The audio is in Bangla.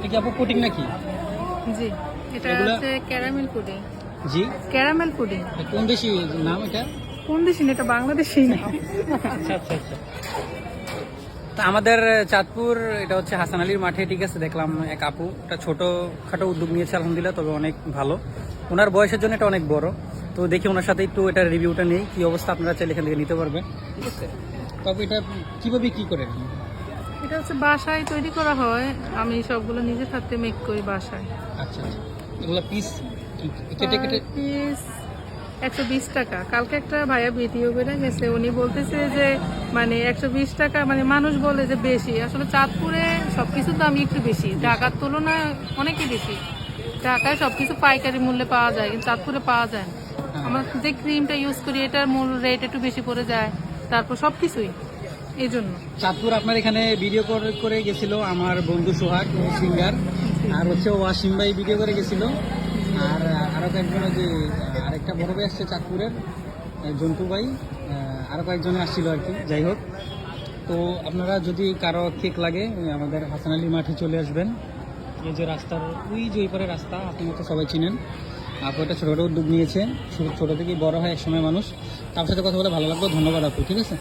এটা কি আপু পুডিং নাকি? জি, এটা এগুলা- হচ্ছে ক্যারামেল পুডিং। জি, ক্যারামেল পুডিং এটা কোন দেশি নাম এটা? কোন দেশি না? এটা বাংলাদেশি না। আচ্ছা আচ্ছা আচ্ছা। তা আমাদের চাঁদপুর এটা হচ্ছে হাসান আলীর মাঠে, ঠিক আছে। দেখলাম এক আপু একটা ছোটখাটো উদ্যোগ নিয়েছে, আলহামদুলিল্লাহ, তবে অনেক ভালো। ওনার বয়সের জন্য এটা অনেক বড়। তো দেখি ওনার সাথে একটু এটার রিভিউটা নেই, কি অবস্থা, আপনারা চাইলে এখান থেকে নিতে পারবেন, ঠিক আছে। তবে এটা কিভাবে কি করেন? এটা হচ্ছে বাসায় তৈরি করা হয়, আমি সবগুলো নিজের হাতে মেক করি বাসায়। আচ্ছা আচ্ছা, এগুলো পিস কেটে কেটে? পিস 120 টাকা। কালকে একটা ভাইয়া ভিডিও করে গেছে, উনি বলতেছে যে মানে 120 টাকা, মানে মানুষ বলে যে বেশি, আসলে চাঁদপুরে সবকিছুর দামই একটু বেশি, ঢাকার তুলনায় অনেকই বেশি। ঢাকায় সবকিছু পাইকারি মূল্যে পাওয়া যায়, কিন্তু চাঁদপুরে পাওয়া যায় না। আমরা যে ক্রিমটা ইউজ করি এটার মূল রেট একটু বেশি পড়ে যায়, তারপর সবকিছুই এই জন্য। চাঁদপুর আপনার এখানে ভিডিও করে গেছিল আমার বন্ধু সোহাগ সিঙ্গার, আর হচ্ছে ওয়াসিম ভাই ভিডিও করে গেছিল, আর আরো কয়েকজন, যে আরেকটা বড় ভাই আসছে চাঁদপুরের, জন্টু ভাই, আরো কয়েকজন আসছিল আর কি। যাই হোক, তো আপনারা যদি কারো কেক লাগে আমাদের হাসান আলী মাঠে চলে আসবেন। এই যে রাস্তার ওই যে ওই পারে রাস্তা, আপনি তো সবাই চিনেন। আপু একটা ছোটো উদ্যোগ নিয়েছে, ছোটো থেকেই বড় হয় একসময় মানুষ। তার সাথে কথা বলে ভালো লাগলো, ধন্যবাদ আপু, ঠিক আছে।